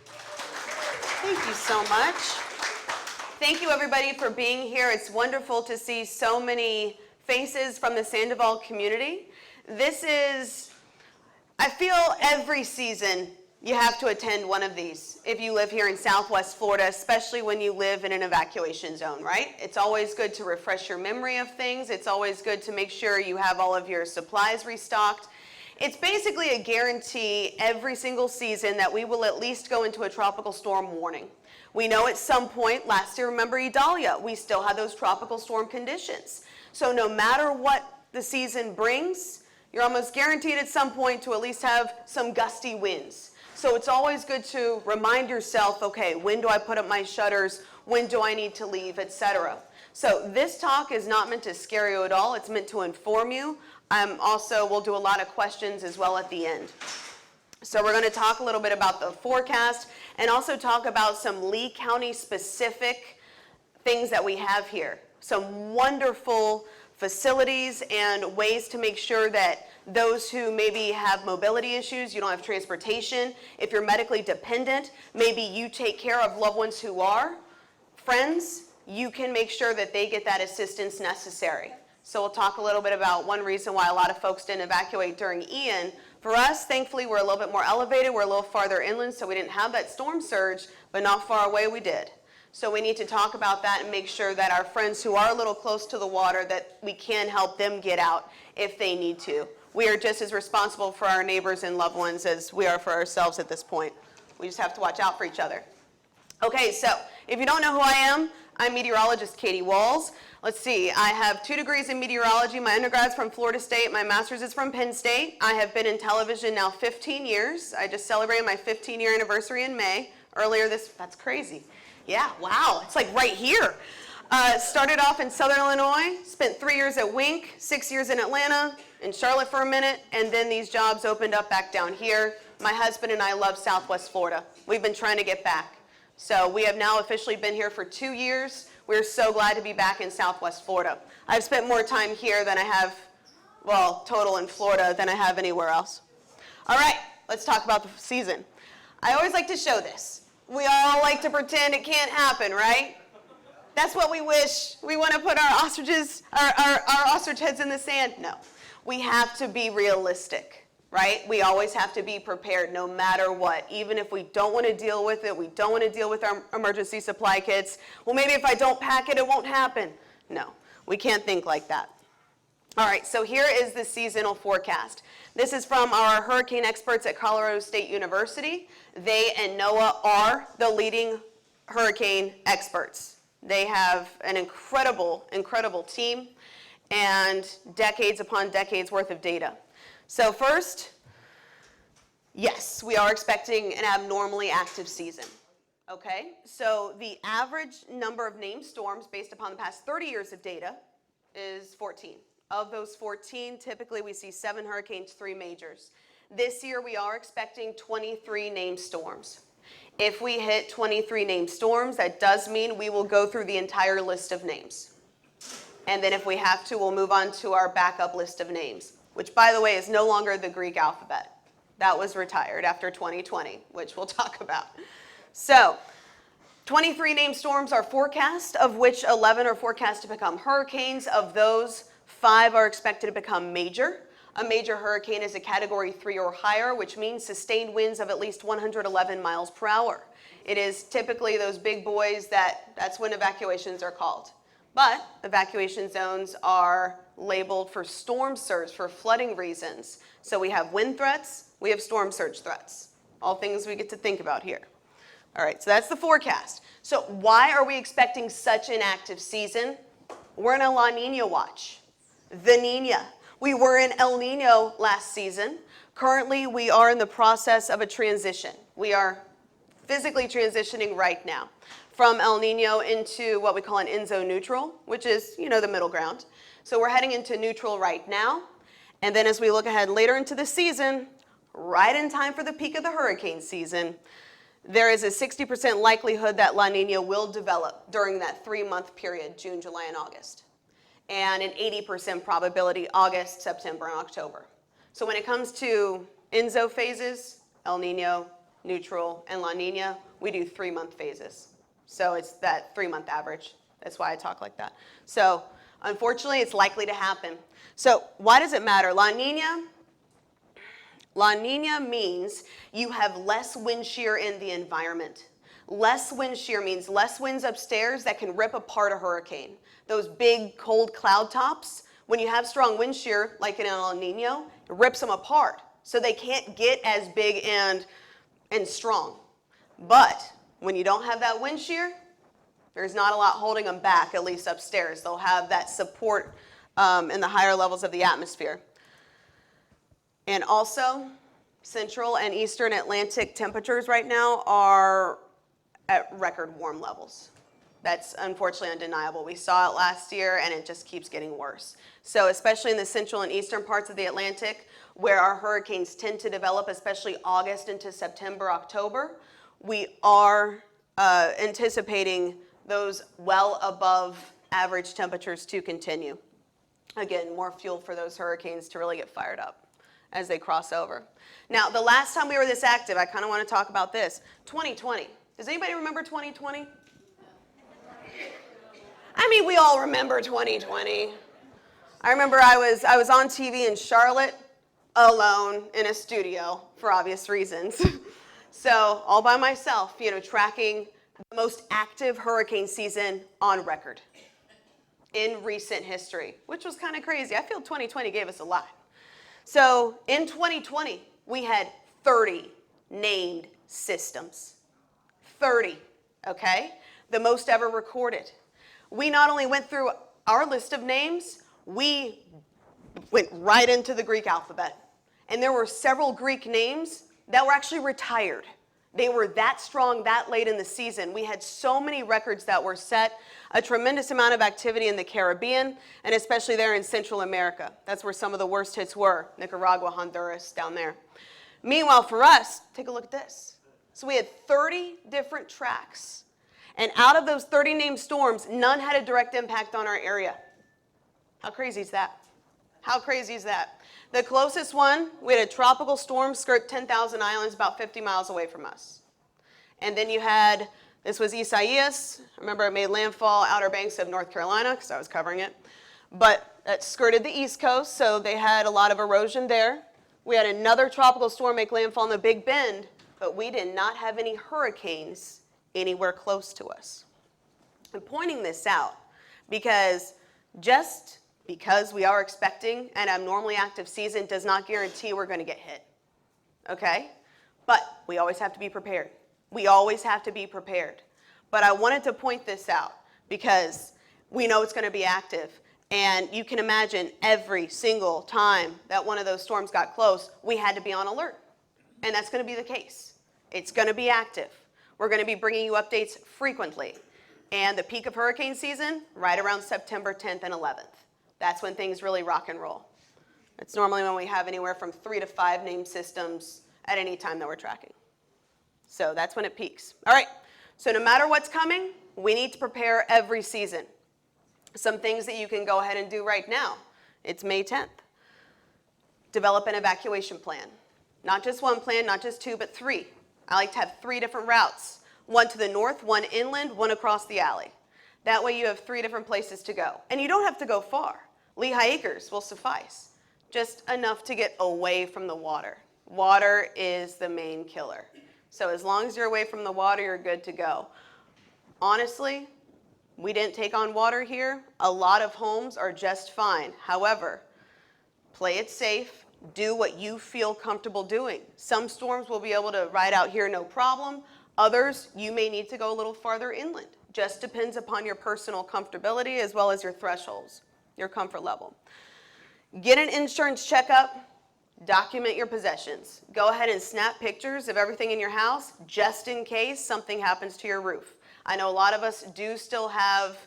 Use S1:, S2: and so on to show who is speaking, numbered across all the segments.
S1: Thank you so much. Thank you everybody for being here. It's wonderful to see so many faces from the Sandoval community. I feel every season you have to attend one of these if you live here in Southwest Florida, especially when you live in an evacuation zone, right? It's always good to refresh your memory of things. It's always good to make sure you have all of your supplies restocked. It's basically a guarantee every single season that we will at least go into a tropical storm warning. We know at some point, last year, remember Idalia, we still had those tropical storm conditions. So no matter what the season brings, you're almost guaranteed at some point to at least have some gusty winds. So it's always good to remind yourself, okay, when do I put up my shutters? When do I need to leave, etc. So this talk is not meant to scare you at all. It's meant to inform you. We'll do a lot of questions as well at the end. So we're going to talk a little bit about the forecast and also talk about some Lee County specific things that we have here. Some wonderful facilities and ways to make sure that those who maybe have mobility issues, you don't have transportation, if you're medically dependent, maybe you take care of loved ones who are, friends, you can make sure that they get that assistance necessary. So we'll talk a little bit about one reason why a lot of folks didn't evacuate during Ian. For us, thankfully, we're a little bit more elevated. We're a little farther inland, so we didn't have that storm surge, but not far away we did. So we need to talk about that and make sure that our friends who are a little close to the water, that we can help them get out if they need to. We are just as responsible for our neighbors and loved ones as we are for ourselves at this point. We just have to watch out for each other. Okay, so if you don't know who I am, I'm meteorologist Katie Walls. Let's see, I have 2 degrees in meteorology. My undergrad's from Florida State. My master's is from Penn State. I have been in television now 15 years. I just celebrated my 15-year anniversary in May. That's crazy. Yeah, wow, it's like right here. Started off in Southern Illinois, spent 3 years at Wink, 6 years in Atlanta, in Charlotte for a minute, and then these jobs opened up back down here. My husband and I love Southwest Florida. We've been trying to get back. So we have now officially been here for 2 years. We're so glad to be back in Southwest Florida. I've spent more time here than I have, total in Florida than I have anywhere else. All right, let's talk about the season. I always like to show this. We all like to pretend it can't happen, right? That's what we wish. We want to put our ostrich heads in the sand. No, we have to be realistic, right? We always have to be prepared no matter what. Even if we don't want to deal with it, we don't want to deal with our emergency supply kits. Well, maybe if I don't pack it, it won't happen. No, we can't think like that. All right, so here is the seasonal forecast. This is from our hurricane experts at Colorado State University. They and NOAA are the leading hurricane experts. They have an incredible, incredible team and decades upon decades worth of data. So first, yes, we are expecting an abnormally active season. Okay, so the average number of named storms based upon the past 30 years of data is 14. Of those 14, typically we see 7 hurricanes, 3 majors. This year we are expecting 23 named storms. If we hit 23 named storms, that does mean we will go through the entire list of names. And then if we have to, we'll move on to our backup list of names, which by the way is no longer the Greek alphabet. That was retired after 2020, which we'll talk about. So 23 named storms are forecast, of which 11 are forecast to become hurricanes. Of those, 5 are expected to become major. A major hurricane is a category 3 or higher, which means sustained winds of at least 111 miles per hour. It is typically those big boys that's when evacuations are called. But evacuation zones are labeled for storm surge, for flooding reasons. So we have wind threats, we have storm surge threats. All things we get to think about here. All right, so that's the forecast. So why are we expecting such an active season? We're in a La Nina watch. The Nina. We were in El Nino last season. Currently, we are in the process of a transition. We are physically transitioning right now from El Nino into what we call an ENSO neutral, which is, the middle ground. So we're heading into neutral right now. And then as we look ahead later into the season, right in time for the peak of the hurricane season, there is a 60% likelihood that La Nina will develop during that 3-month period, June, July, and August. And an 80% probability August, September, and October. So when it comes to ENSO phases, El Nino, neutral, and La Nina, we do 3-month phases. So it's that 3-month average. That's why I talk like that. So unfortunately, it's likely to happen. So why does it matter? La Nina means you have less wind shear in the environment. Less wind shear means less winds upstairs that can rip apart a hurricane. Those big cold cloud tops, when you have strong wind shear, like in El Nino, it rips them apart. So they can't get as big and strong. But when you don't have that wind shear, there's not a lot holding them back, at least upstairs. They'll have that support in the higher levels of the atmosphere. And also, central and eastern Atlantic temperatures right now are at record warm levels. That's unfortunately undeniable. We saw it last year, and it just keeps getting worse. So especially in the central and eastern parts of the Atlantic, where our hurricanes tend to develop, especially August into September, October, we are anticipating those well above average temperatures to continue. Again, more fuel for those hurricanes to really get fired up as they cross over. Now, the last time we were this active, I kind of want to talk about this, 2020. Does anybody remember 2020? I mean, we all remember 2020. I remember I was on TV in Charlotte, alone in a studio for obvious reasons. So all by myself, tracking the most active hurricane season on record in recent history, which was kind of crazy. I feel 2020 gave us a lot. So in 2020, we had 30 named systems. 30, okay? The most ever recorded. We not only went through our list of names, we went right into the Greek alphabet. And there were several Greek names that were actually retired. They were that strong that late in the season. We had so many records that were set, a tremendous amount of activity in the Caribbean, and especially there in Central America. That's where some of the worst hits were, Nicaragua, Honduras, down there. Meanwhile, for us, take a look at this. So we had 30 different tracks. And out of those 30 named storms, none had a direct impact on our area. How crazy is that? How crazy is that? The closest one, we had a tropical storm skirt 10,000 islands about 50 miles away from us. And then you had, this was Isaias. Remember, it made landfall Outer Banks of North Carolina because I was covering it. But that skirted the East Coast, so they had a lot of erosion there. We had another tropical storm make landfall in the Big Bend, but we did not have any hurricanes anywhere close to us. I'm pointing this out because just because we are expecting an abnormally active season does not guarantee we're going to get hit, okay? But we always have to be prepared. We always have to be prepared. But I wanted to point this out because we know it's going to be active. And you can imagine every single time that one of those storms got close, we had to be on alert. And that's going to be the case. It's going to be active. We're going to be bringing you updates frequently. And the peak of hurricane season, right around September 10th and 11th. That's when things really rock and roll. It's normally when we have anywhere from 3 to 5 named systems at any time that we're tracking. So that's when it peaks. All right, so no matter what's coming, we need to prepare every season. Some things that you can go ahead and do right now. It's May 10th. Develop an evacuation plan. Not just one plan, not just 2, but 3. I like to have 3 different routes. 1 to the north, 1 inland, 1 across the alley. That way you have 3 different places to go. And you don't have to go far. Lehigh Acres will suffice. Just enough to get away from the water. Water is the main killer. So as long as you're away from the water, you're good to go. Honestly, we didn't take on water here. A lot of homes are just fine. However, play it safe. Do what you feel comfortable doing. Some storms will be able to ride out here no problem. Others, you may need to go a little farther inland. Just depends upon your personal comfortability as well as your thresholds, your comfort level. Get an insurance checkup. Document your possessions. Go ahead and snap pictures of everything in your house just in case something happens to your roof. I know a lot of us do still have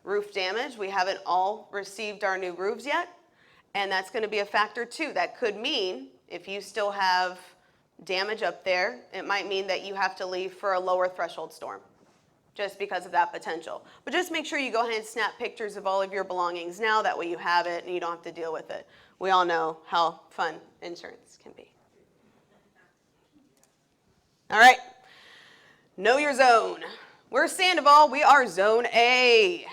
S1: roof damage. We haven't all received our new roofs yet, and that's going to be a factor too. That could mean if you still have damage up there, it might mean that you have to leave for a lower threshold storm just because of that potential. But just make sure you go ahead and snap pictures of all of your belongings now. That way you have it and you don't have to deal with it. We all know how fun insurance can be. All right, know your zone. We're Sandoval, we are Zone A.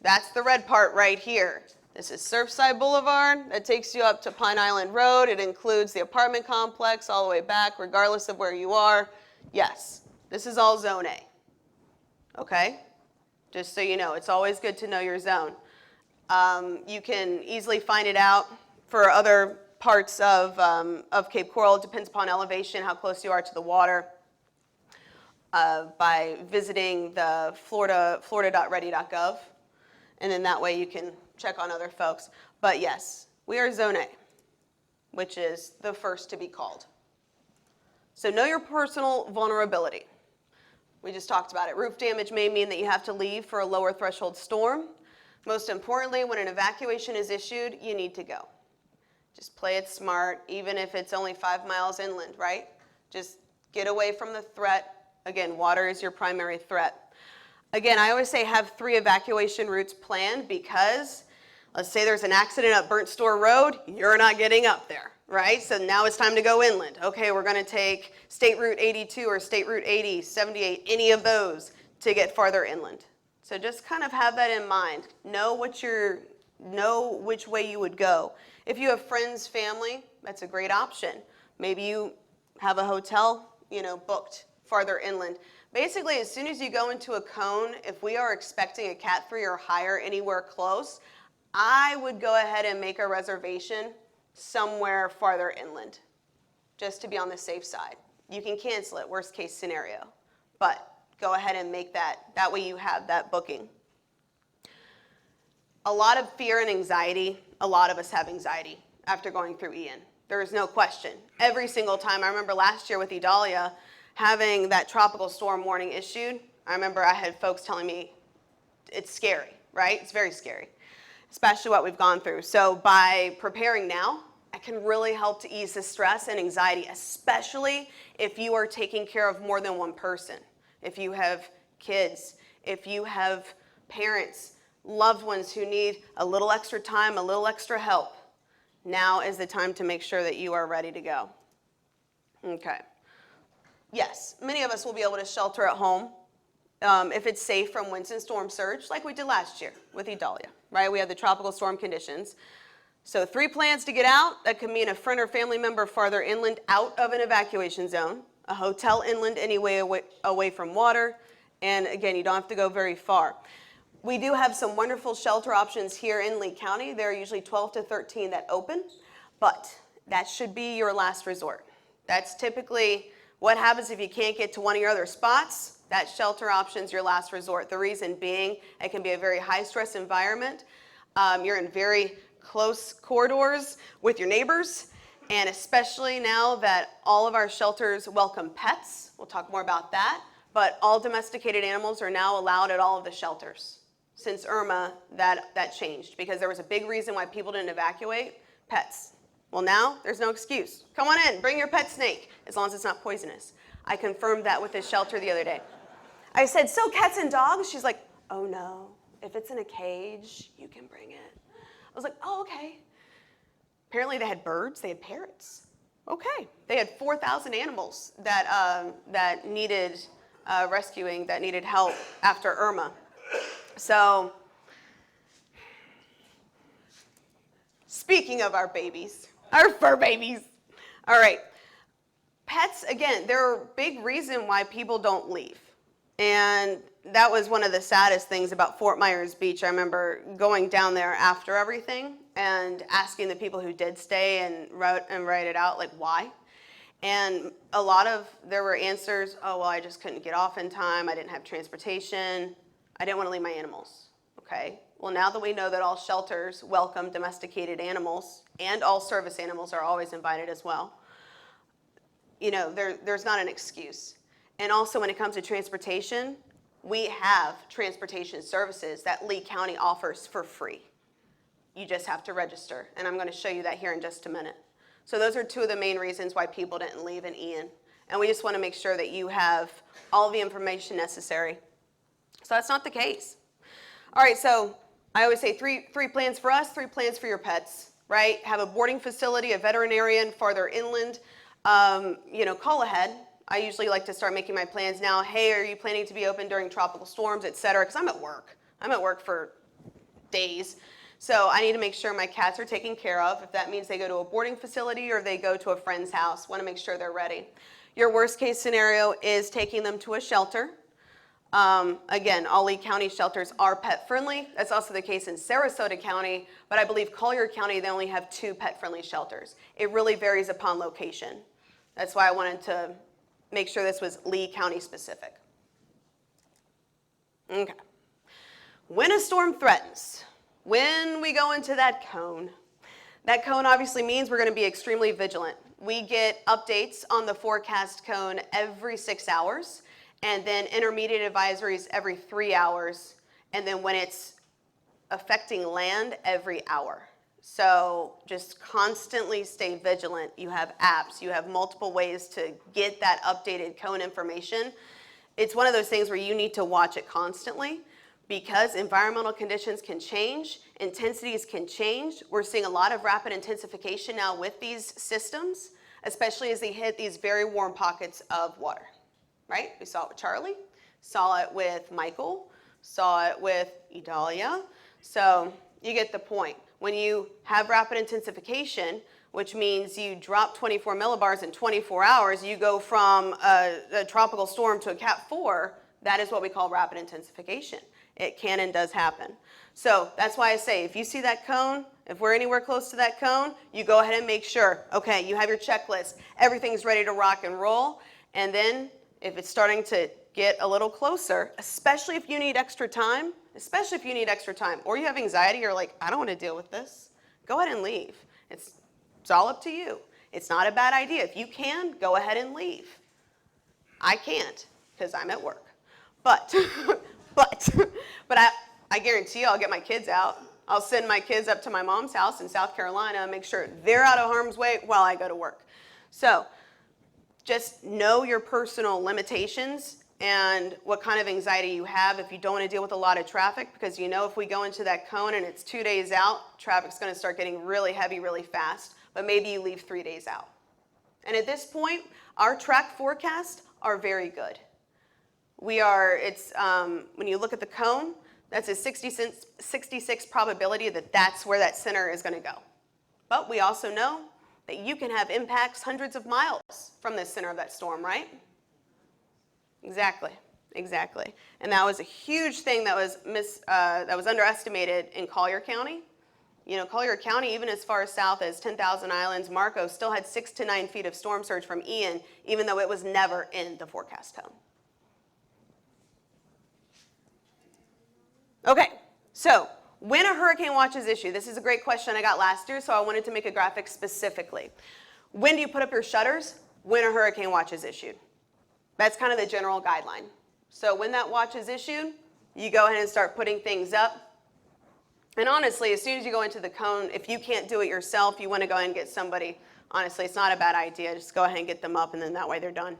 S1: That's the red part right here. This is Surfside Boulevard. That takes you up to Pine Island Road. It includes the apartment complex all the way back, regardless of where you are. Yes, this is all Zone A. Okay? Just so you know, it's always good to know your zone. You can easily find it out for other parts of Cape Coral. It depends upon elevation, how close you are to the water, by visiting the florida.ready.gov. And then that way you can check on other folks. But yes, we are Zone A, which is the first to be called. So know your personal vulnerability. We just talked about it. Roof damage may mean that you have to leave for a lower threshold storm. Most importantly, when an evacuation is issued, you need to go. Just play it smart, even if it's only 5 miles inland, right? Just get away from the threat. Again, water is your primary threat. Again, I always say have 3 evacuation routes planned because let's say there's an accident up Burnt Store Road, you're not getting up there, right? So now it's time to go inland. Okay, we're going to take State Route 82 or State Route 80, 78, any of those to get farther inland. So just kind of have that in mind. Know which way you would go. If you have friends, family, that's a great option. Maybe you have a hotel, booked farther inland. Basically, as soon as you go into a cone, if we are expecting a Cat 3 or higher anywhere close, I would go ahead and make a reservation somewhere farther inland, just to be on the safe side. You can cancel it, worst case scenario, but go ahead and make that. That way you have that booking. A lot of fear and anxiety, a lot of us have anxiety after going through Ian. There is no question. Every single time, I remember last year with Idalia, having that tropical storm warning issued, I remember I had folks telling me it's scary, right? It's very scary, especially what we've gone through. So by preparing now, I can really help to ease the stress and anxiety, especially if you are taking care of more than one person. If you have kids, if you have parents, loved ones who need a little extra time, a little extra help, now is the time to make sure that you are ready to go. Okay. Yes, many of us will be able to shelter at home if it's safe from winds and storm surge, like we did last year with Idalia, right? We had the tropical storm conditions. So 3 plans to get out. That could mean a friend or family member farther inland out of an evacuation zone, a hotel inland anyway away from water, and again, you don't have to go very far. We do have some wonderful shelter options here in Lee County. There are usually 12 to 13 that open, but that should be your last resort. That's typically what happens if you can't get to one of your other spots. That shelter option's your last resort. The reason being, it can be a very high-stress environment. You're in very close corridors with your neighbors, and especially now that all of our shelters welcome pets. We'll talk more about that, but all domesticated animals are now allowed at all of the shelters. Since Irma, that changed because there was a big reason why people didn't evacuate: pets. Well, now there's no excuse. Come on in, bring your pet snake, as long as it's not poisonous. I confirmed that with this shelter the other day. I said, so cats and dogs? She's like, oh no, if it's in a cage, you can bring it. I was like, oh, okay. Apparently they had birds, they had parrots. Okay, they had 4,000 animals that needed rescuing, that needed help after Irma. So, speaking of our babies, our fur babies. All right, pets, again, they're a big reason why people don't leave. And that was one of the saddest things about Fort Myers Beach. I remember going down there after everything and asking the people who did stay and write it out, like, why? And there were answers, oh, well, I just couldn't get off in time. I didn't have transportation. I didn't want to leave my animals. Okay, well, now that we know that all shelters welcome domesticated animals and all service animals are always invited as well, there's not an excuse. And also when it comes to transportation, we have transportation services that Lee County offers for free. You just have to register, and I'm going to show you that here in just a minute. So those are 2 of the main reasons why people didn't leave in Ian. And we just want to make sure that you have all the information necessary. So that's not the case. All right, so I always say three plans for us, 3 plans for your pets, right? Have a boarding facility, a veterinarian farther inland. Call ahead. I usually like to start making my plans now. Hey, are you planning to be open during tropical storms, et cetera? Because I'm at work. I'm at work for days. So I need to make sure my cats are taken care of. If that means they go to a boarding facility or they go to a friend's house, want to make sure they're ready. Your worst case scenario is taking them to a shelter. Again, all Lee County shelters are pet friendly. That's also the case in Sarasota County, but I believe Collier County, they only have 2 pet friendly shelters. It really varies upon location. That's why I wanted to make sure this was Lee County specific. Okay. When a storm threatens, when we go into that cone obviously means we're going to be extremely vigilant. We get updates on the forecast cone every 6 hours, and then intermediate advisories every 3 hours, and then when it's affecting land, every hour. So just constantly stay vigilant. You have apps, you have multiple ways to get that updated cone information. It's one of those things where you need to watch it constantly, because environmental conditions can change, intensities can change. We're seeing a lot of rapid intensification now with these systems, especially as they hit these very warm pockets of water, right? We saw it with Charlie, saw it with Michael, saw it with Idalia. So you get the point. When you have rapid intensification, which means you drop 24 millibars in 24 hours, you go from a tropical storm to a Cat 4, that is what we call rapid intensification. It can and does happen. So that's why I say, if you see that cone, if we're anywhere close to that cone, you go ahead and make sure, okay, you have your checklist, everything's ready to rock and roll, and then if it's starting to get a little closer, especially if you need extra time, or you have anxiety, you're like, I don't want to deal with this, go ahead and leave. It's all up to you. It's not a bad idea. If you can, go ahead and leave. I can't, because I'm at work. But I guarantee you I'll get my kids out. I'll send my kids up to my mom's house in South Carolina and make sure they're out of harm's way while I go to work. So just know your personal limitations and what kind of anxiety you have if you don't want to deal with a lot of traffic, because you know if we go into that cone and it's 2 days out, traffic's going to start getting really heavy really fast, but maybe you leave 3 days out. And at this point, our track forecasts are very good. When you look at the cone, that's a 66 probability that that's where that center is going to go. But we also know that you can have impacts hundreds of miles from the center of that storm, right? Exactly. And that was a huge thing that was underestimated in Collier County. You know, Collier County, even as far south as 10,000 Islands, Marco, still had 6 to 9 feet of storm surge from Ian, even though it was never in the forecast cone. Okay, so when a hurricane watch is issued, this is a great question I got last year, so I wanted to make a graphic specifically. When do you put up your shutters? When a hurricane watch is issued. That's kind of the general guideline. So when that watch is issued, you go ahead and start putting things up. And honestly, as soon as you go into the cone, if you can't do it yourself, you want to go ahead and get somebody. Honestly, it's not a bad idea. Just go ahead and get them up, and then that way they're done.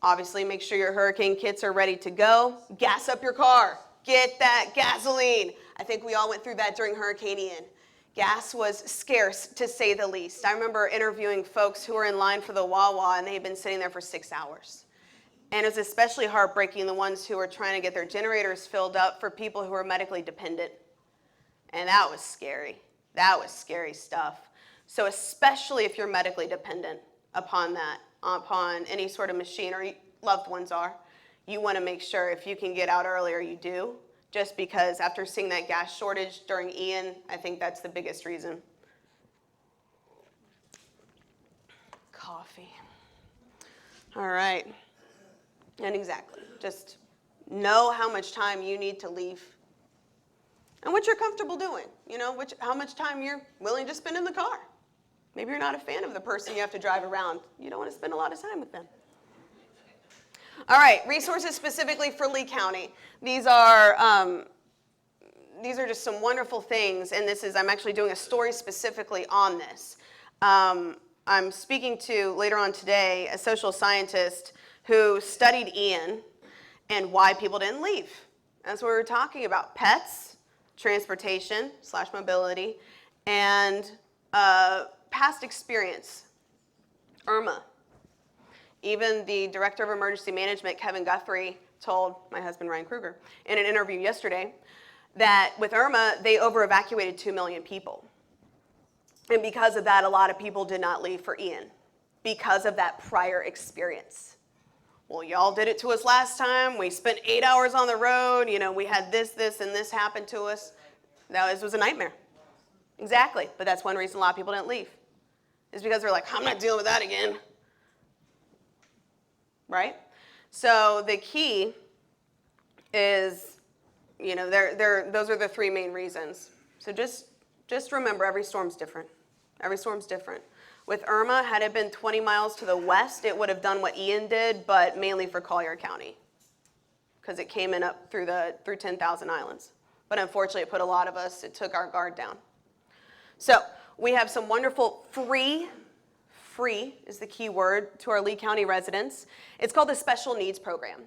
S1: Obviously, make sure your hurricane kits are ready to go. Gas up your car. Get that gasoline. I think we all went through that during Hurricane Ian. Gas was scarce, to say the least. I remember interviewing folks who were in line for the Wawa, and they had been sitting there for 6 hours. And it was especially heartbreaking, the ones who were trying to get their generators filled up for people who were medically dependent. And that was scary. That was scary stuff. So especially if you're medically dependent upon that, upon any sort of machine, or loved ones are, you want to make sure if you can get out earlier, you do. Just because after seeing that gas shortage during Ian, I think that's the biggest reason. Coffee. All right. And exactly. Just know how much time you need to leave and what you're comfortable doing. You know, how much time you're willing to spend in the car. Maybe you're not a fan of the person you have to drive around. You don't want to spend a lot of time with them. All right, resources specifically for Lee County. These are just some wonderful things, and I'm actually doing a story specifically on this. I'm speaking to, later on today, a social scientist who studied Ian and why people didn't leave. That's what we were talking about: pets, transportation / mobility, and past experience Irma. Even the Director of Emergency Management, Kevin Guthrie, told my husband, Ryan Kruger, in an interview yesterday that with Irma, they over-evacuated 2 million people. And because of that, a lot of people did not leave for Ian because of that prior experience. Well, y'all did it to us last time. We spent 8 hours on the road. You know, we had this, and this happened to us. This was a nightmare. Exactly. But that's one reason a lot of people didn't leave. Is because they're like, I'm not dealing with that again. Right? So the key is, you know, those are the three main reasons. So just remember, every storm's different. Every storm's different. With Irma, had it been 20 miles to the west, it would have done what Ian did, but mainly for Collier County, because it came in up through 10,000 islands. But unfortunately, it put a lot of us, it took our guard down. So we have some wonderful free is the key word, to our Lee County residents. It's called the Special Needs Program.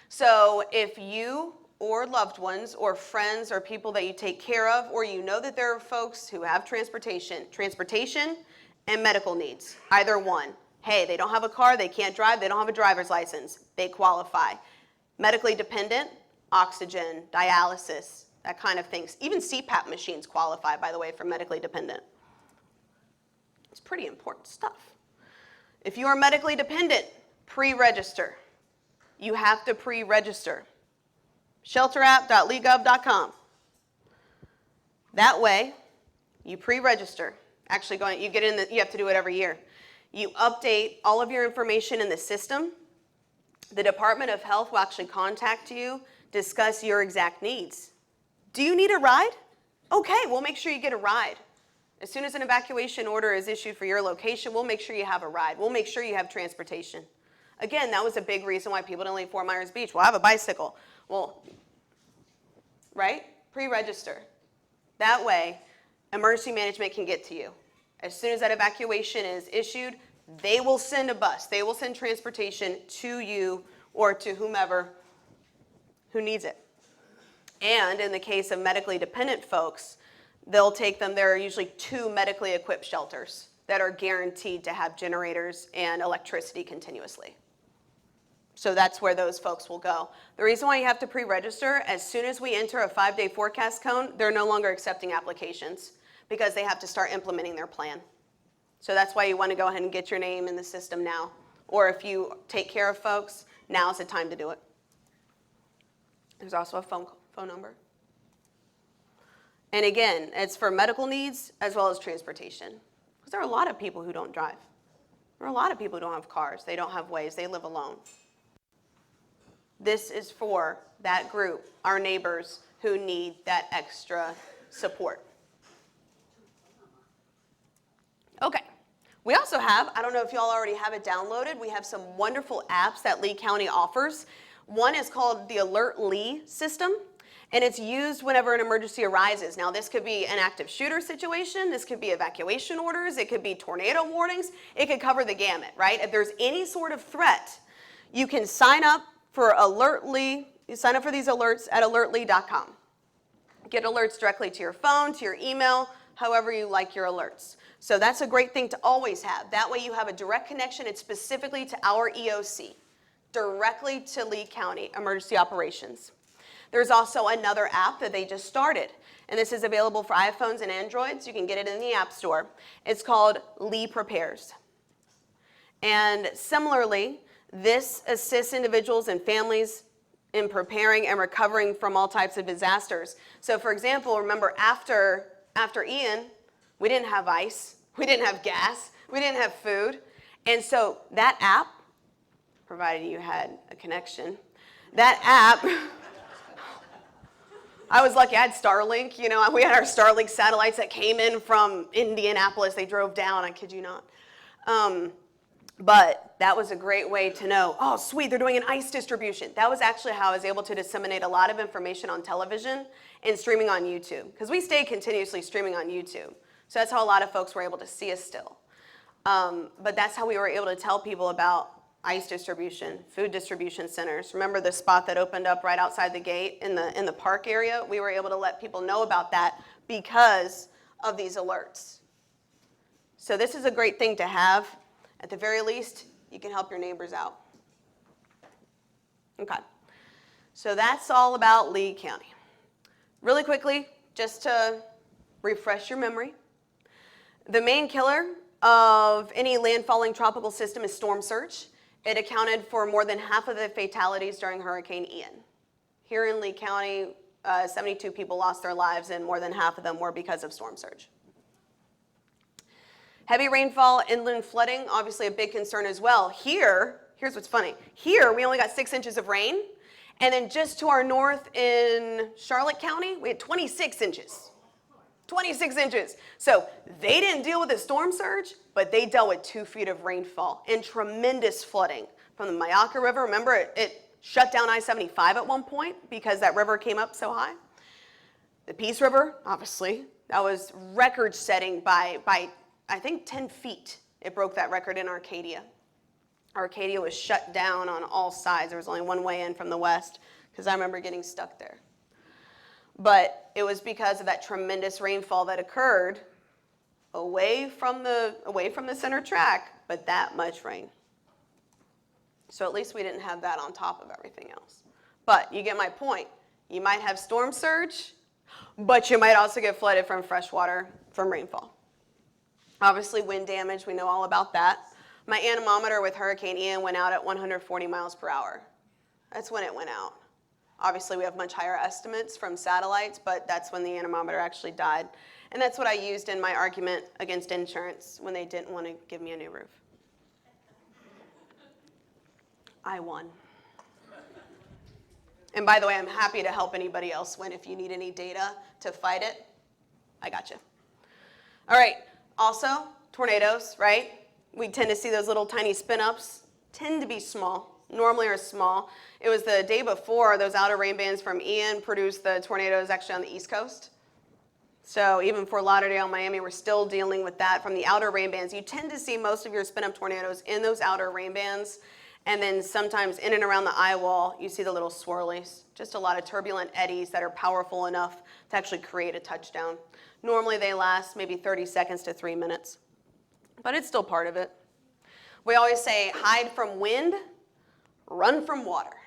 S1: So if you or loved ones or friends or people that you take care of, or you know that there are folks who have transportation and medical needs, either one. Hey, they don't have a car, they can't drive, they don't have a driver's license, they qualify. Medically dependent, oxygen, dialysis, that kind of things. Even CPAP machines qualify, by the way, for medically dependent. It's pretty important stuff. If you are medically dependent, pre-register. You have to pre-register. shelterapp.legov.com. That way, you pre-register. Actually, you have to do it every year. You update all of your information in the system. The Department of Health will actually contact you, discuss your exact needs. Do you need a ride? Okay, we'll make sure you get a ride. As soon as an evacuation order is issued for your location, we'll make sure you have a ride. We'll make sure you have transportation. Again, that was a big reason why people didn't leave Fort Myers Beach. Well, I have a bicycle. Well, right? Pre-register. That way, emergency management can get to you. As soon as that evacuation is issued, they will send a bus. They will send transportation to you or to whomever who needs it. And in the case of medically dependent folks, they'll take them. There are usually 2 medically equipped shelters that are guaranteed to have generators and electricity continuously. So that's where those folks will go. The reason why you have to pre-register, as soon as we enter a 5-day forecast cone, they're no longer accepting applications because they have to start implementing their plan. So that's why you want to go ahead and get your name in the system now. Or if you take care of folks, now's the time to do it. There's also a phone number. And again, it's for medical needs as well as transportation. Because there are a lot of people who don't drive. There are a lot of people who don't have cars. They don't have ways. They live alone. This is for that group, our neighbors who need that extra support. Okay. We also have, I don't know if y'all already have it downloaded, we have some wonderful apps that Lee County offers. One is called the Alert Lee system, and it's used whenever an emergency arises. Now, this could be an active shooter situation, this could be evacuation orders, it could be tornado warnings, it could cover the gamut, right? If there's any sort of threat, you can sign up for Alert Lee. You sign up for these alerts at alertlee.com. Get alerts directly to your phone, to your email, however you like your alerts. So that's a great thing to always have. That way you have a direct connection. It's specifically to our EOC, directly to Lee County Emergency Operations. There's also another app that they just started, and this is available for iPhones and Androids. You can get it in the App Store. It's called Lee Prepares. And similarly, this assists individuals and families in preparing and recovering from all types of disasters. So for example, remember after Ian, we didn't have ice, we didn't have gas, we didn't have food. And so that app, provided you had a connection, that app, I was lucky, I had Starlink, you know, we had our Starlink satellites that came in from Indianapolis, they drove down, I kid you not. But that was a great way to know, oh sweet, they're doing an ice distribution. That was actually how I was able to disseminate a lot of information on television and streaming on YouTube, because we stay continuously streaming on YouTube. So that's how a lot of folks were able to see us still. But that's how we were able to tell people about ice distribution, food distribution centers. Remember the spot that opened up right outside the gate in the park area? We were able to let people know about that because of these alerts. So this is a great thing to have. At the very least, you can help your neighbors out. Okay, so that's all about Lee County. Really quickly, just to refresh your memory, the main killer of any landfalling tropical system is storm surge. It accounted for more than half of the fatalities during Hurricane Ian. Here in Lee County, 72 people lost their lives, and more than half of them were because of storm surge. Heavy rainfall, inland flooding, obviously a big concern as well. Here's what's funny. Here, we only got 6 inches of rain, and then just to our north in Charlotte County, we had 26 inches. 26 inches. So they didn't deal with the storm surge, but they dealt with 2 feet of rainfall and tremendous flooding from the Myakka River. Remember, it shut down I-75 at one point because that river came up so high. The Peace River, obviously, that was record-setting by I think 10 feet. It broke that record in Arcadia. Arcadia was shut down on all sides. There was only one way in from the west because I remember getting stuck there. But it was because of that tremendous rainfall that occurred away from the center track, but that much rain. So at least we didn't have that on top of everything else. But you get my point. You might have storm surge, but you might also get flooded from fresh water from rainfall. Obviously, wind damage, we know all about that. My anemometer with Hurricane Ian went out at 140 miles per hour. That's when it went out. Obviously, we have much higher estimates from satellites, but that's when the anemometer actually died. And that's what I used in my argument against insurance when they didn't want to give me a new roof. I won. And by the way, I'm happy to help anybody else win. If you need any data to fight it, I got you. All right. Also, tornadoes, right? We tend to see those little tiny spin-ups, tend to be small, normally are small. It was the day before those outer rain bands from Ian produced the tornadoes actually on the East Coast. So even Fort Lauderdale, Miami, we're still dealing with that from the outer rain bands. You tend to see most of your spin-up tornadoes in those outer rain bands, and then sometimes in and around the eye wall, you see the little swirlies, just a lot of turbulent eddies that are powerful enough to actually create a touchdown. Normally they last maybe 30 seconds to 3 minutes, but it's still part of it. We always say hide from wind, run from water.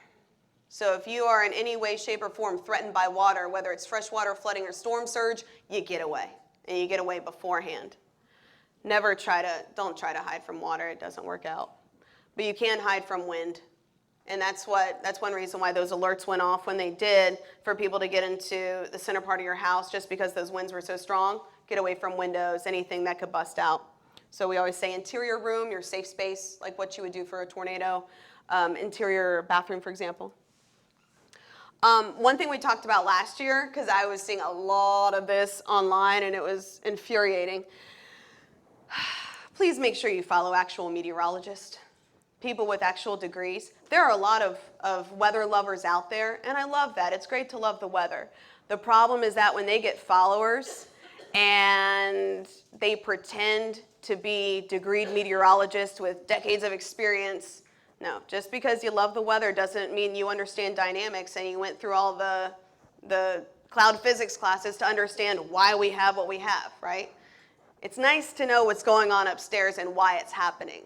S1: So if you are in any way, shape, or form threatened by water, whether it's freshwater flooding or storm surge, you get away, and you get away beforehand. Don't try to hide from water, it doesn't work out. But you can hide from wind. And that's one reason why those alerts went off when they did, for people to get into the center part of your house, just because those winds were so strong. Get away from windows, anything that could bust out. So we always say interior room, your safe space, like what you would do for a tornado. Interior bathroom, for example. One thing we talked about last year, because I was seeing a lot of this online and it was infuriating. Please make sure you follow actual meteorologists. People with actual degrees. There are a lot of weather lovers out there, and I love that. It's great to love the weather. The problem is that when they get followers and they pretend to be degreed meteorologists with decades of experience, no, just because you love the weather doesn't mean you understand dynamics and you went through all the cloud physics classes to understand why we have what we have, right? It's nice to know what's going on upstairs and why it's happening.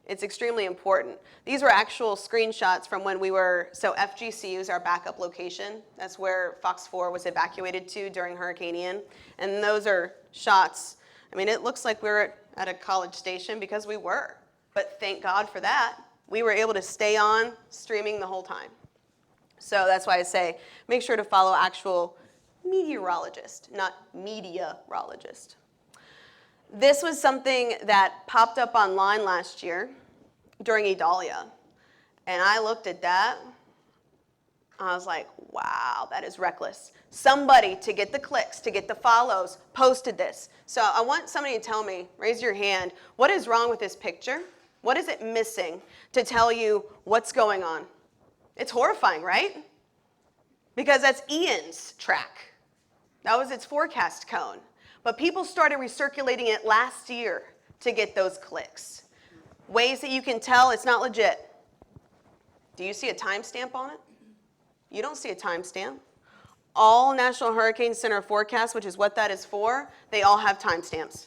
S1: It's extremely important. These were actual screenshots from when so FGCU is our backup location. That's where FOX4 was evacuated to during Hurricane Ian. And those are shots. I mean, it looks like we're at a College Station because we were. But thank God for that. We were able to stay on streaming the whole time. So that's why I say make sure to follow actual meteorologist, not meteorologist. This was something that popped up online last year during Idalia. And I looked at that. I was like, wow, that is reckless. Somebody, to get the clicks, to get the follows, posted this. So I want somebody to tell me, raise your hand, what is wrong with this picture? What is it missing to tell you what's going on? It's horrifying, right? Because that's Ian's track. That was its forecast cone. But people started recirculating it last year to get those clicks. Ways that you can tell it's not legit. Do you see a timestamp on it? You don't see a timestamp. All National Hurricane Center forecasts, which is what that is for, they all have timestamps.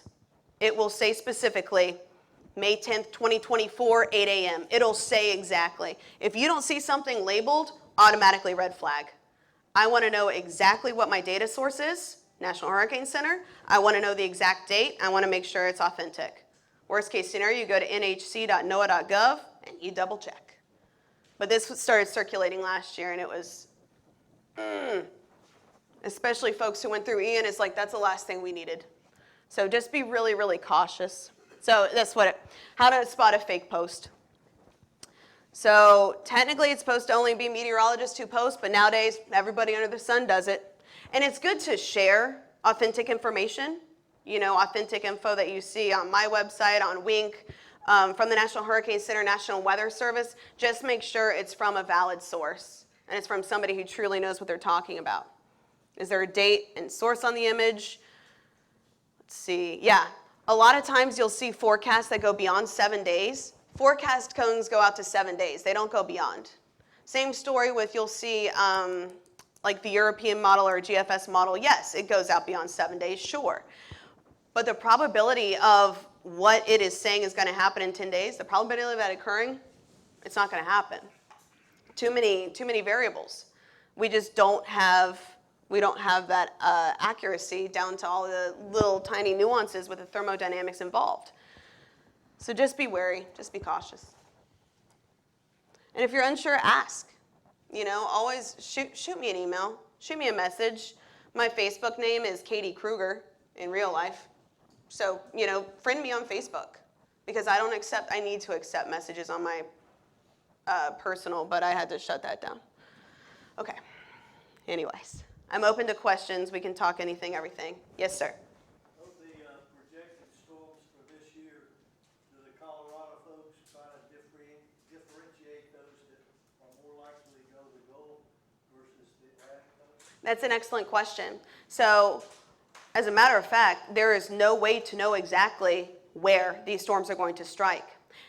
S1: It will say specifically May 10th, 2024, 8 a.m. It'll say exactly. If you don't see something labeled, automatically red flag. I want to know exactly what my data source is, National Hurricane Center. I want to know the exact date. I want to make sure it's authentic. Worst case scenario, you go to nhc.noaa.gov and you double check. But this started circulating last year, and it was, especially folks who went through Ian, it's like, that's the last thing we needed. So just be really, really cautious. So that's how to spot a fake post. So technically it's supposed to only be meteorologists who post, but nowadays everybody under the sun does it. And it's good to share authentic information, authentic info that you see on my website, on Wink, from the National Hurricane Center, National Weather Service. Just make sure it's from a valid source and it's from somebody who truly knows what they're talking about. Is there a date and source on the image? Let's see. Yeah, a lot of times you'll see forecasts that go beyond 7 days. Forecast cones go out to 7 days. They don't go beyond. Same story with, you'll see like the European model or GFS model. Yes, it goes out beyond 7 days, sure. But the probability of what it is saying is going to happen in 10 days, the probability of that occurring, it's not going to happen. Too many variables. We just don't have that accuracy down to all the little tiny nuances with the thermodynamics involved. So just be wary, just be cautious. And if you're unsure, ask. Always shoot me an email, shoot me a message. My Facebook name is Katie Kruger in real life. So, friend me on Facebook, because I need to accept messages on my personal, but I had to shut that down. Okay, anyways, I'm open to questions. We can talk anything, everything. Yes, sir.
S2: Of the projected storms for this year, do the Colorado folks try to differentiate those that are more likely to go to the Gulf versus the Atlantic coast?
S1: That's an excellent question. So, as a matter of fact, there is no way to know exactly where these storms are going to strike.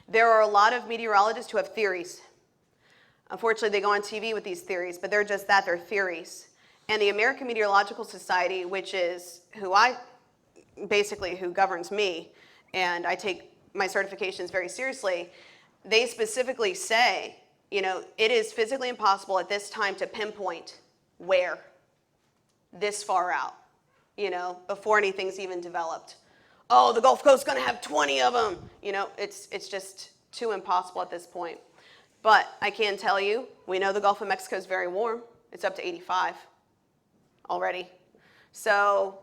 S1: There are a lot of meteorologists who have theories. Unfortunately, they go on TV with these theories, but they're just that, they're theories. And the American Meteorological Society, which is who governs me, and I take my certifications very seriously, they specifically say, it is physically impossible at this time to pinpoint where this far out, before anything's even developed. Oh, the Gulf Coast's going to have 20 of them. It's just too impossible at this point. But I can tell you, we know the Gulf of Mexico is very warm. It's up to 85 already. So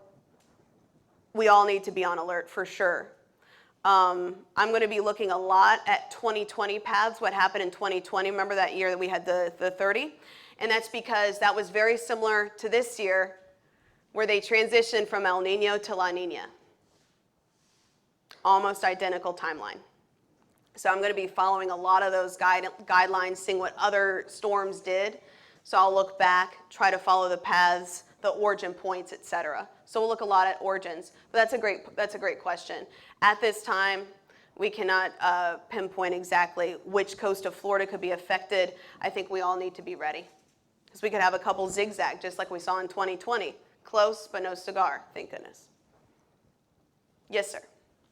S1: we all need to be on alert for sure. I'm going to be looking a lot at 2020 paths, what happened in 2020. Remember that year that we had the 30? And that's because that was very similar to this year, where they transitioned from El Nino to La Nina. Almost identical timeline. So I'm going to be following a lot of those guidelines, seeing what other storms did. So I'll look back, try to follow the paths, the origin points, etc. So we'll look a lot at origins. But that's a great question. At this time, we cannot pinpoint exactly which coast of Florida could be affected. I think we all need to be ready, because we could have a couple zigzag, just like we saw in 2020. Close, but no cigar, thank goodness. Yes, sir.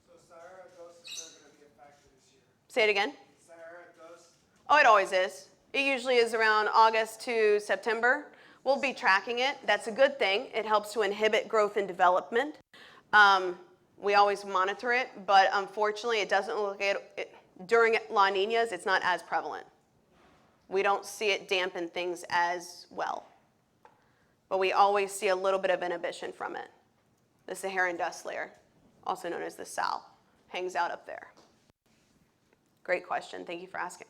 S2: So Sahara dust is not going to be a factor this year?
S1: Say it again.
S2: Sahara dust?
S1: Oh, it always is. It usually is around August to September. We'll be tracking it. That's a good thing. It helps to inhibit growth and development. We always monitor it, but unfortunately it doesn't look at it. During La Ninas, it's not as prevalent. We don't see it dampen things as well. But we always see a little bit of inhibition from it. The Saharan dust layer, also known as the SAL, hangs out up there. Great question. Thank you for asking.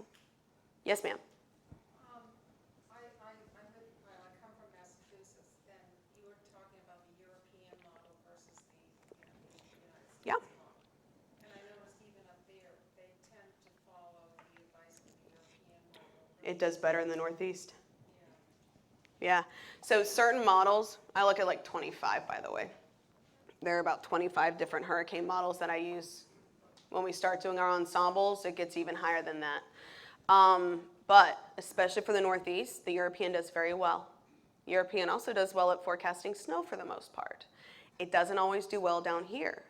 S1: Yes, ma'am.
S3: I come from Massachusetts, and you were talking about the European model versus the United States
S1: Yeah.
S3: model. And I noticed even up there, they tend to follow the advice of the European model.
S1: It does better in the Northeast.
S3: Yeah.
S1: Yeah. So certain models, I look at like 25, by the way. There are about 25 different hurricane models that I use. When we start doing our ensembles, it gets even higher than that. But especially for the Northeast, the European does very well. European also does well at forecasting snow for the most part. It doesn't always do well down here.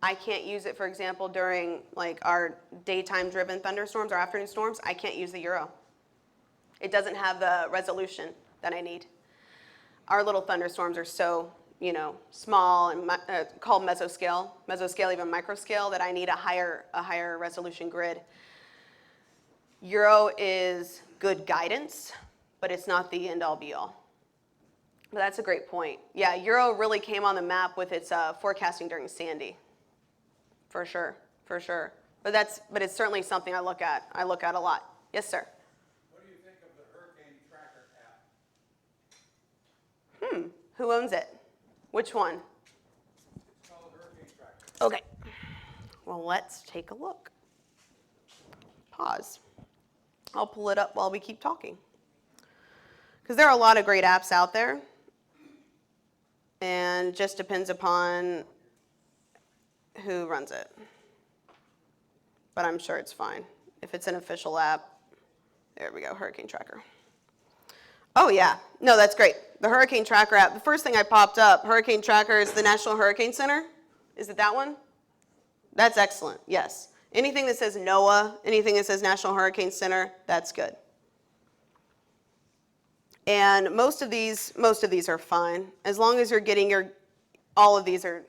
S1: I can't use it, for example, during like our daytime driven thunderstorms or afternoon storms. I can't use the Euro. It doesn't have the resolution that I need. Our little thunderstorms are so, small and called mesoscale, even microscale, that I need a higher resolution grid. Euro is good guidance, but it's not the end all be all. But that's a great point. Yeah, Euro really came on the map with its forecasting during Sandy. For sure. But it's certainly something I look at. I look at a lot. Yes, sir.
S4: What do you think of the Hurricane Tracker app?
S1: Who owns it? Which one?
S4: It's called Hurricane Tracker.
S1: Okay. Well, let's take a look. Pause. I'll pull it up while we keep talking. Because there are a lot of great apps out there. And just depends upon who runs it. But I'm sure it's fine. If it's an official app, there we go, Hurricane Tracker. Oh yeah, no, that's great. The Hurricane Tracker app, the first thing I popped up, Hurricane Tracker is the National Hurricane Center. Is it that one? That's excellent, yes. Anything that says NOAA, anything that says National Hurricane Center, that's good. And most of these are fine. As long as you're getting all of these are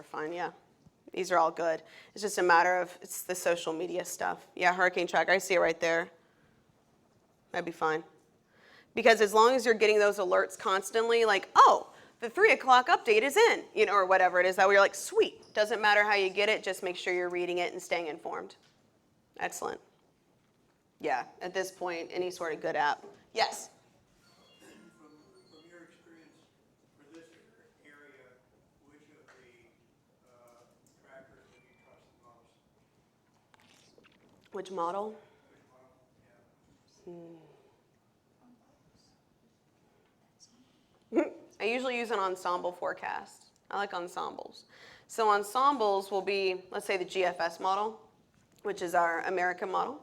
S1: fine, yeah. These are all good. It's just a matter of, it's the social media stuff. Yeah, Hurricane Tracker, I see it right there. That'd be fine. Because as long as you're getting those alerts constantly, like, oh, the 3 o'clock update is in, or whatever it is, that we're like, sweet. Doesn't matter how you get it, just make sure you're reading it and staying informed. Excellent. Yeah, at this point, any sort of good app. Yes?
S2: From your experience for this area, which of the trackers would you trust the most?
S1: Which model?
S2: Which model? Yeah.
S1: I usually use an ensemble forecast. I like ensembles. So ensembles will be, let's say, the GFS model, which is our American model.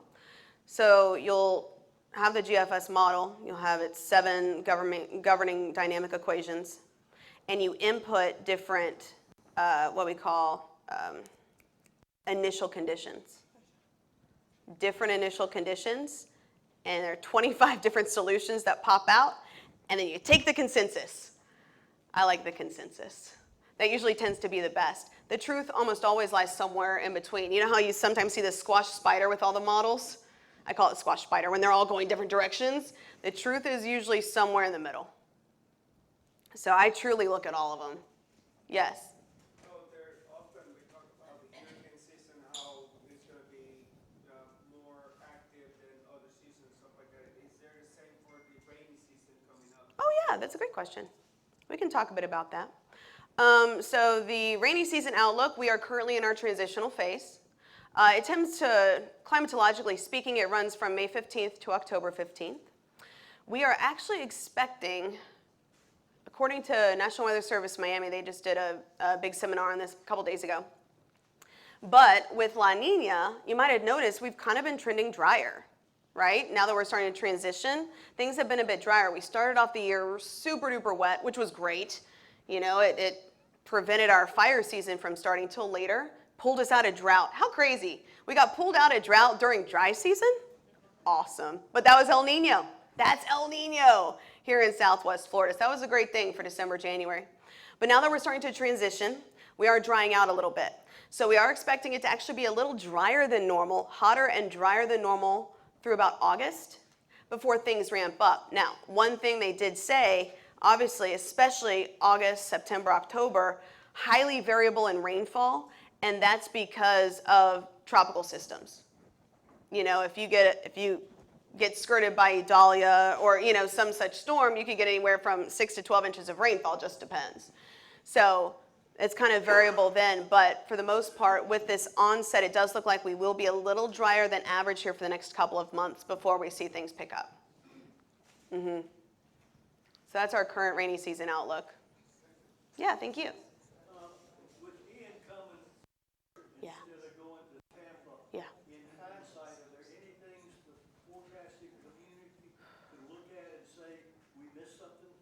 S1: So you'll have the GFS model, you'll have its 7 governing dynamic equations, and you input different, what we call initial conditions. Different initial conditions, and there are 25 different solutions that pop out, and then you take the consensus. I like the consensus. That usually tends to be the best. The truth almost always lies somewhere in between. You know how you sometimes see the squash spider with all the models? I call it squash spider when they're all going different directions. The truth is usually somewhere in the middle. So I truly look at all of them. Yes?
S4: So there's often we talk about the hurricane season, how it's going to be more active than other seasons, stuff like that. Is there the same for the rainy season coming up?
S1: Oh yeah, that's a great question. We can talk a bit about that. So the rainy season outlook, we are currently in our transitional phase. It tends to, climatologically speaking, it runs from May 15th to October 15th. We are actually expecting, according to National Weather Service Miami, they just did a big seminar on this a couple days ago. But with La Nina, you might have noticed we've kind of been trending drier, right? Now that we're starting to transition, things have been a bit drier. We started off the year super duper wet, which was great. It prevented our fire season from starting till later, pulled us out of drought. How crazy. We got pulled out of drought during dry season? Awesome. But that was El Nino. That's El Nino here in Southwest Florida. So that was a great thing for December, January. But now that we're starting to transition, we are drying out a little bit. So we are expecting it to actually be a little drier than normal, hotter and drier than normal through about August before things ramp up. Now, one thing they did say, obviously, especially August, September, October, highly variable in rainfall, and that's because of tropical systems. If you get skirted by Idalia or some such storm, you could get anywhere from 6 to 12 inches of rainfall, just depends. So it's kind of variable then, but for the most part, with this onset, it does look like we will be a little drier than average here for the next couple of months before we see things pick up. So that's our current rainy season outlook. Yeah, thank you.
S2: With Ian coming
S1: Yeah.
S2: instead of going to Tampa,
S1: Yeah.
S2: in hindsight, are there any things the forecasting community could look at and say, we missed something?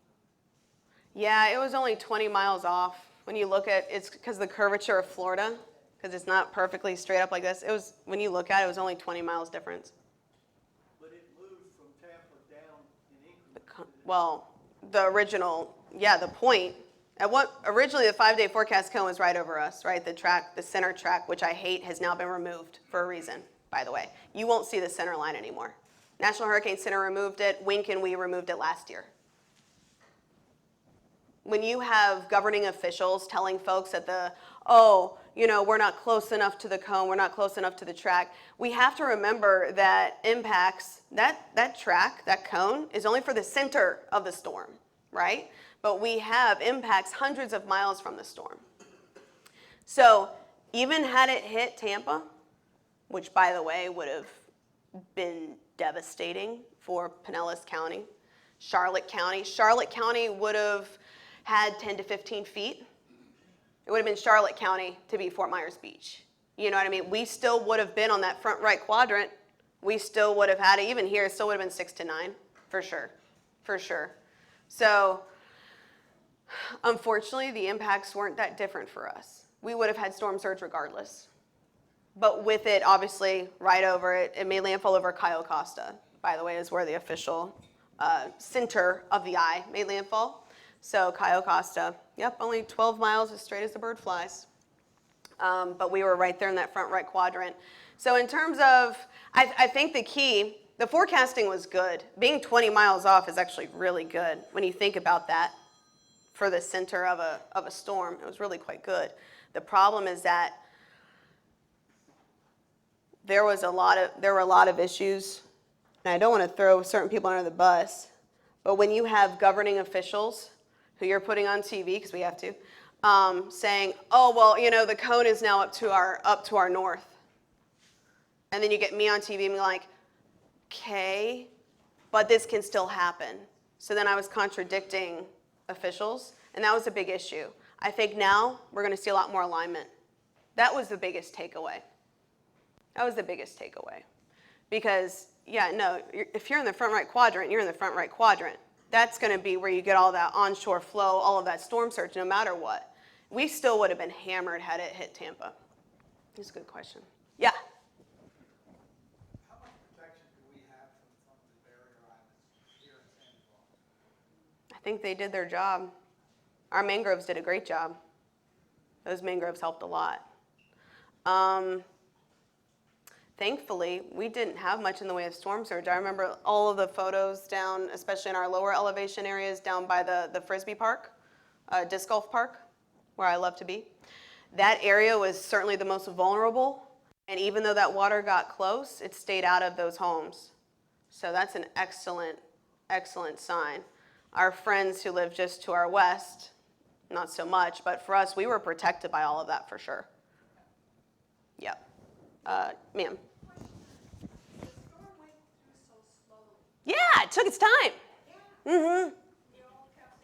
S1: Yeah, it was only 20 miles off. When you look at, it's because the curvature of Florida. because it's not perfectly straight up like this. It was, when you look at it, it was only 20 miles difference.
S2: But it moved from Tampa down in increments.
S1: Well, the original, yeah, the point. Originally the 5-day forecast cone was right over us, right? The track, the center track, which I hate, has now been removed for a reason, by the way. You won't see the center line anymore. National Hurricane Center removed it. Wink and we removed it last year. When you have governing officials telling folks that we're not close enough to the cone, we're not close enough to the track, we have to remember that impacts, that track, that cone, is only for the center of the storm, right? But we have impacts hundreds of miles from the storm. So even had it hit Tampa, which by the way would have been devastating for Pinellas County, Charlotte County would have had 10 to 15 feet. It would have been Charlotte County to be Fort Myers Beach. You know what I mean? We still would have been on that front right quadrant. We still would have had it, even here, it still would have been 6 to 9, for sure. So, unfortunately, the impacts weren't that different for us. We would have had storm surge regardless. But with it, obviously, right over it, it made landfall over Cayo Costa, by the way, is where the official center of the eye made landfall. So Cayo Costa, yep, only 12 miles as straight as the bird flies. But we were right there in that front right quadrant. So in terms of, I think the key, the forecasting was good. Being 20 miles off is actually really good when you think about that for the center of a storm. It was really quite good. The problem is that there were a lot of issues, and I don't want to throw certain people under the bus, but when you have governing officials who you're putting on TV, because we have to, saying, oh, well, the cone is now up to our north. And then you get me on TV and be like, okay, but this can still happen. So then I was contradicting officials, and that was a big issue. I think now we're going to see a lot more alignment. That was the biggest takeaway. Because, if you're in the front right quadrant, you're in the front right quadrant. That's going to be where you get all that onshore flow, all of that storm surge, no matter what. We still would have been hammered had it hit Tampa. That's a good question. Yeah?
S5: How much protection do we have from the barrier islands here in Sandoval?
S1: I think they did their job. Our mangroves did a great job. Those mangroves helped a lot. Thankfully, we didn't have much in the way of storm surge. I remember all of the photos down, especially in our lower elevation areas, down by the Frisbee Park, disc golf park, where I love to be. That area was certainly the most vulnerable, and even though that water got close, it stayed out of those homes. So that's an excellent, excellent sign. Our friends who live just to our west, not so much, but for us, we were protected by all of that for sure. Yep. Ma'am.
S3: The storm went through so slowly.
S1: Yeah, it took its time.
S3: Yeah.
S1: Mm-hmm.
S3: You all kept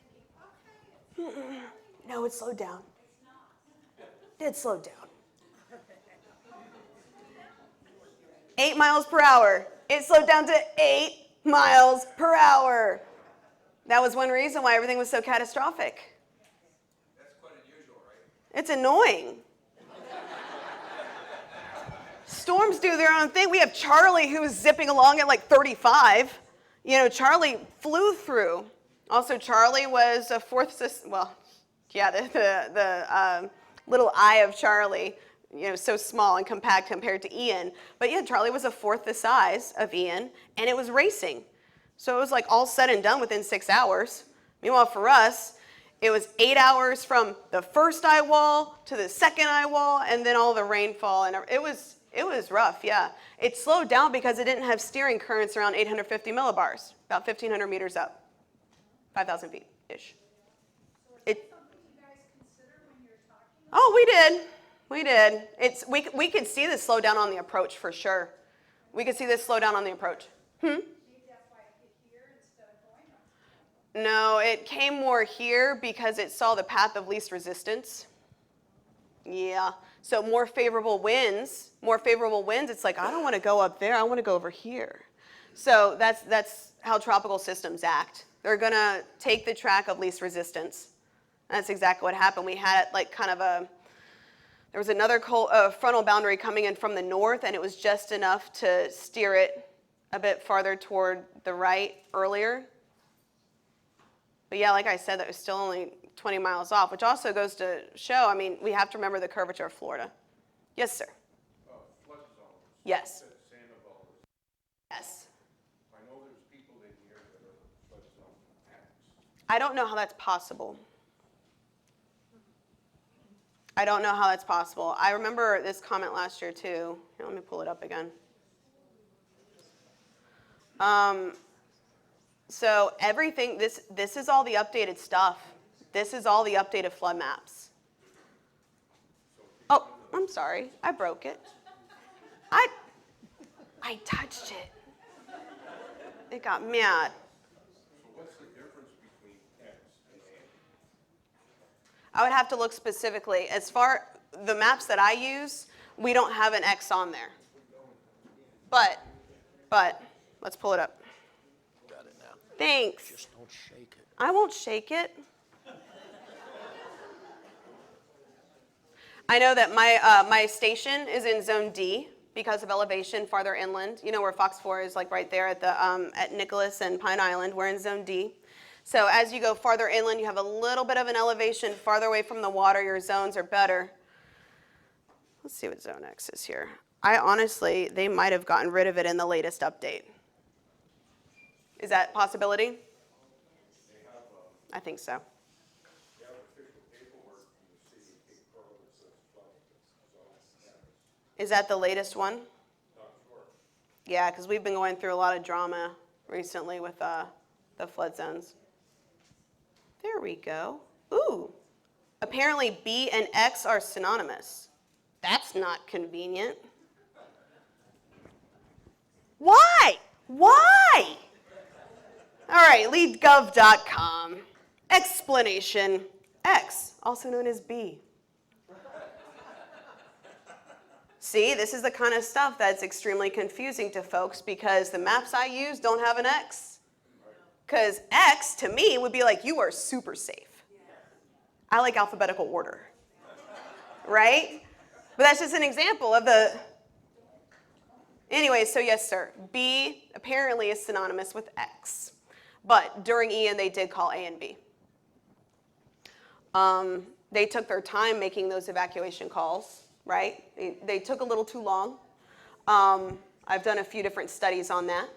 S3: thinking, okay, it's
S1: No, it slowed down. It slowed down. 8 miles per hour. It slowed down to 8 miles per hour. That was one reason why everything was so catastrophic.
S5: That's quite unusual, right?
S1: It's annoying. Storms do their own thing. We have Charlie who was zipping along at like 35. Charlie flew through. Also, Charlie was a fourth, the little eye of Charlie, so small and compact compared to Ian. But yeah, Charlie was a fourth the size of Ian, and it was racing. So it was like all said and done within 6 hours. Meanwhile, for us, it was 8 hours from the first eye wall to the second eye wall, and then all the rainfall, and it was rough, yeah. It slowed down because it didn't have steering currents around 850 millibars, about 1,500 meters up, 5,000 feet-ish.
S3: So is that something you guys consider when you're talking?
S1: Oh, we did. We could see this slow down on the approach for sure. We could see this slow down on the approach.
S3: Maybe that's why it hit here instead of going up.
S1: No, it came more here because it saw the path of least resistance. Yeah, so more favorable winds, it's like, I don't want to go up there, I want to go over here. So that's how tropical systems act. They're going to take the track of least resistance. And that's exactly what happened. We had like kind of There was another frontal boundary coming in from the north, and it was just enough to steer it a bit farther toward the right earlier. But yeah, like I said, that was still only 20 miles off, which also goes to show, I mean, we have to remember the curvature of Florida. Yes, sir.
S6: Flood zones.
S1: Yes.
S6: Sandoval.
S1: Yes.
S6: I know there's people in here that are flood zone X.
S1: I don't know how that's possible. I don't know how that's possible. I remember this comment last year too. Here, let me pull it up again. So everything, this is all the updated stuff. This is all the updated flood maps. Oh, I'm sorry. I broke it. I touched it. It got mad.
S6: So what's the difference between X and A?
S1: I would have to look specifically. As far the maps that I use, we don't have an X on there. But let's pull it up.
S2: Got it now.
S1: Thanks.
S2: Just don't shake it.
S1: I won't shake it. I know that my station is in Zone D because of elevation farther inland. You know where FOX4 is, like right there at the at Nicholas and Pine Island. We're in Zone D. So as you go farther inland, you have a little bit of an elevation farther away from the water. Your zones are better. Let's see what Zone X is here. I honestly, they might have gotten rid of it in the latest update. Is that a possibility? I think so.
S6: They have official paperwork from the city of Cape Coral that says flood zone X.
S1: Is that the latest one?
S6: Not sure.
S1: Yeah, because we've been going through a lot of drama recently with the flood zones. There we go. Ooh. Apparently B and X are synonymous. That's not convenient. Why? Why? All right, leadgov.com. Explanation. X, also known as B. See, this is the kind of stuff that's extremely confusing to folks because the maps I use don't have an X. Because X, to me, would be like, you are super safe. I like alphabetical order. Right? But that's just an example of the... Anyway, so yes, sir. B apparently is synonymous with X. But during Ian, they did call A and B. They took their time making those evacuation calls, right? They took a little too long. I've done a few different studies on that.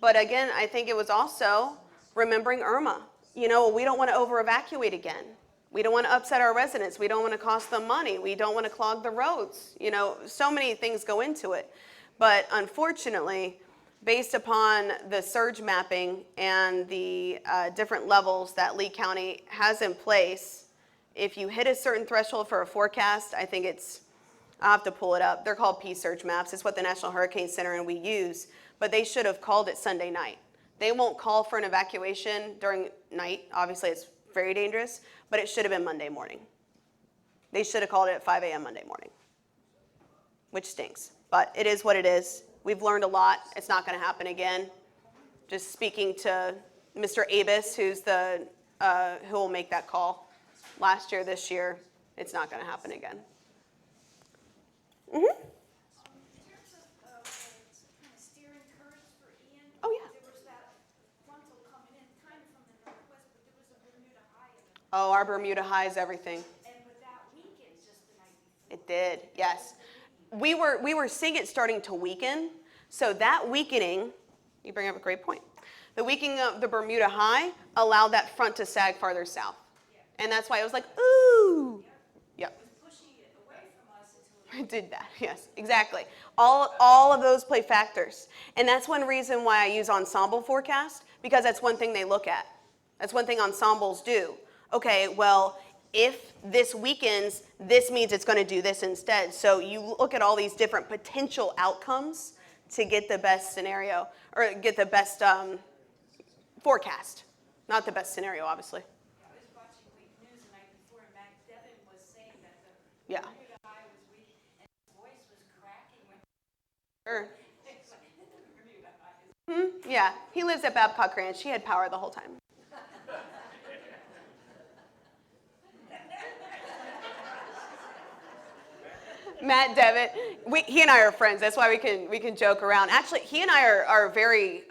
S1: But again, I think it was also remembering Irma. You know, we don't want to over-evacuate again. We don't want to upset our residents. We don't want to cost them money. We don't want to clog the roads. You know, so many things go into it. But unfortunately, based upon the surge mapping and the different levels that Lee County has in place, if you hit a certain threshold for a forecast, I think it's, I'll have to pull it up. They're called P-surge maps. It's what the National Hurricane Center and we use. But they should have called it Sunday night. They won't call for an evacuation during night. Obviously, it's very dangerous. But it should have been Monday morning. They should have called it at 5 a.m. Monday morning, which stinks. But it is what it is. We've learned a lot. It's not going to happen again. Just speaking to Mr. Abis, who's the who will make that call. Last year, this year, it's not going to happen again. Mm-hmm.
S3: In terms of kind of steering currents for Ian,
S1: Oh, yeah.
S3: there was that frontal coming in kind of from the northwest, but there was a Bermuda high in it.
S1: Oh, our Bermuda high is everything.
S3: And with that weekend just the night before.
S1: It did, yes. We were seeing it starting to weaken. So that weakening, you bring up a great point. The weakening of the Bermuda high allowed that front to sag farther south. And that's why it was like, ooh. Yep.
S3: Pushing it away from us until
S1: It did that, yes, exactly. All of those play factors. And that's one reason why I use ensemble forecast, because that's one thing they look at. That's one thing ensembles do. Okay, well, if this weakens, this means it's going to do this instead. So you look at all these different potential outcomes to get the best scenario, or get the best forecast. Not the best scenario, obviously.
S3: I was watching Week News the night before, and Mac Devin was saying that the
S1: Yeah.
S3: Bermuda high was weak, and his voice was cracking when
S1: Sure.
S3: it's like, the Bermuda high is
S1: Yeah, he lives at Babcock Ranch. He had power the whole time. Matt Devitt. He and I are friends. That's why we can joke around. Actually, he and I are very.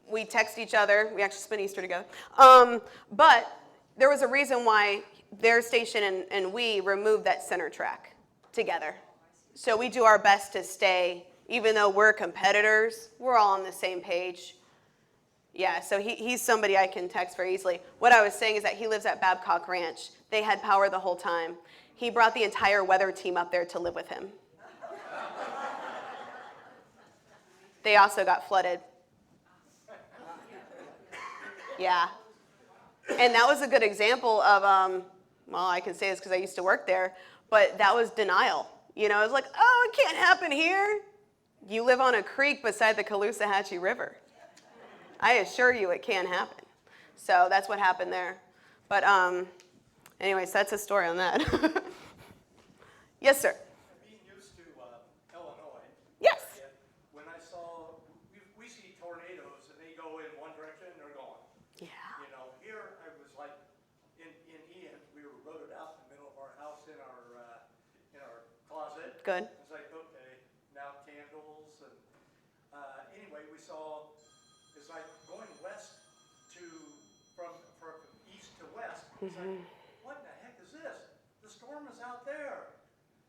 S1: We text each other. We actually spent Easter together. But there was a reason why their station and we removed that center track together. So we do our best to stay, even though we're competitors, we're all on the same page. Yeah, so he's somebody I can text very easily. What I was saying is that he lives at Babcock Ranch. They had power the whole time. He brought the entire weather team up there to live with him. They also got flooded. Yeah. And that was a good example of, well, I can say this because I used to work there, but that was denial. You know, it was like, oh, it can't happen here. You live on a creek beside the Caloosahatchee River. I assure you it can happen. So that's what happened there. But anyways, that's a story on that. Yes, sir.
S2: Being used to Illinois.
S1: Yes.
S2: When I saw, we see tornadoes and they go in one direction and they're gone.
S1: Yeah.
S2: You know, here I was like, in Ian, we were rooted out in the middle of our house in our closet.
S1: Good.
S2: It's like, okay, now candles and, anyway, we saw, it's like going west from east to west. It's like, what the heck is this? The storm is out there.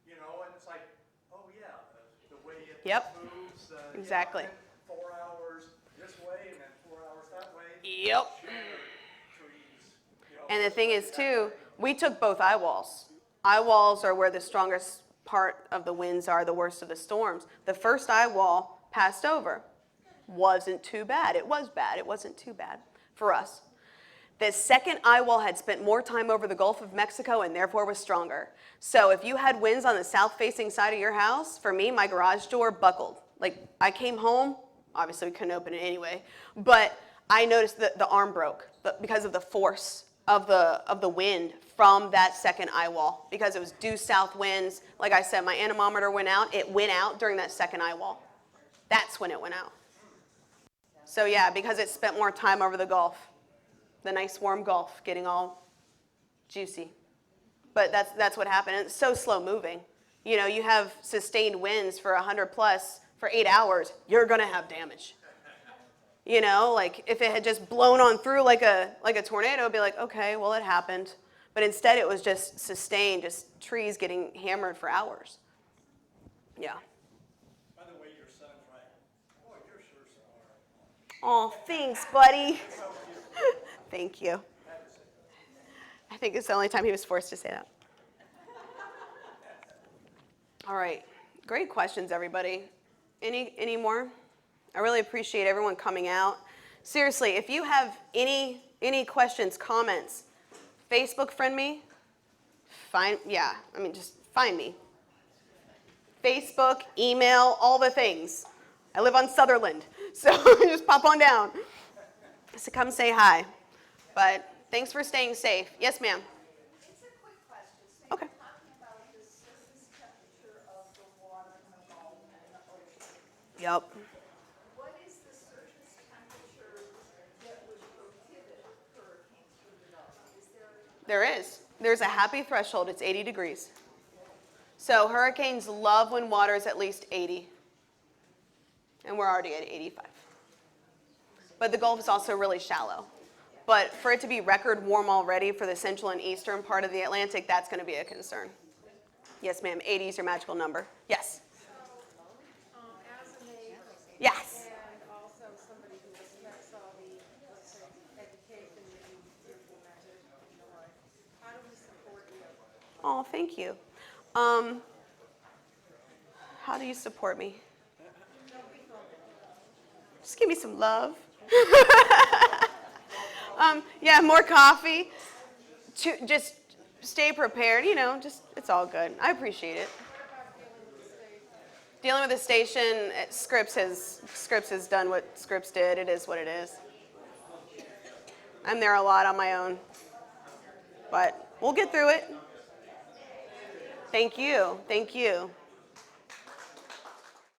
S2: You know, and it's like, oh yeah, the way it
S1: Yep.
S2: moves.
S1: Exactly.
S2: You know, 4 hours this way and then 4 hours that way.
S1: Yep.
S2: Trees. You know,
S1: And the thing is, too, we took both eye walls. Eye walls are where the strongest part of the winds are, the worst of the storms. The first eye wall passed over. Wasn't too bad. It was bad. It wasn't too bad for us. The second eye wall had spent more time over the Gulf of Mexico and therefore was stronger. So if you had winds on the south-facing side of your house, for me, my garage door buckled. Like, I came home, obviously we couldn't open it anyway, but I noticed that the arm broke because of the force of the wind from that second eye wall, because it was due south winds. Like I said, my anemometer went out. It went out during that second eye wall. That's when it went out. So yeah, because it spent more time over the Gulf. The nice warm Gulf getting all juicy. But that's what happened. It's so slow moving. You know, you have sustained winds for 100 plus for 8 hours, you're going to have damage. You know, like if it had just blown on through like a tornado, it'd be like, okay, well, it happened. But instead it was just sustained, just trees getting hammered for hours. Yeah.
S2: By the way, your son's right. Boy, you're sure smart.
S1: Oh, thanks, buddy. Thank you. I think it's the only time he was forced to say that. All right. Great questions, everybody. Any more? I really appreciate everyone coming out. Seriously, if you have any questions, comments, Facebook friend me. Just find me. Facebook, email, all the things. I live on Sutherland, so just pop on down. So come say hi. But thanks for staying safe. Yes, ma'am.
S7: It's a quick question. So
S1: Okay.
S7: you're talking about the surface temperature of the water in the Gulf and the ocean.
S1: Yep.
S7: What is the surface temperature that would prohibit hurricanes from developing? Is there?
S1: There is. There's a happy threshold. It's 80 degrees. So hurricanes love when water is at least 80. And we're already at 85. But the Gulf is also really shallow. But for it to be record warm already for the central and eastern part of the Atlantic, that's going to be a concern. Yes, ma'am. 80 is your magical number. Yes.
S3: As a neighbor.
S1: Yes.
S3: And also somebody who respects all the, let's say, education that you've implemented in your life, how do we support you?
S1: Oh, thank you. How do you support me? Just give me some love. Yeah, more coffee. Just stay prepared. You know, it's all good. I appreciate it. Dealing with the station, Scripps has done what Scripps did. It is what it is. I'm there a lot on my own, but we'll get through it. Thank you. Thank you.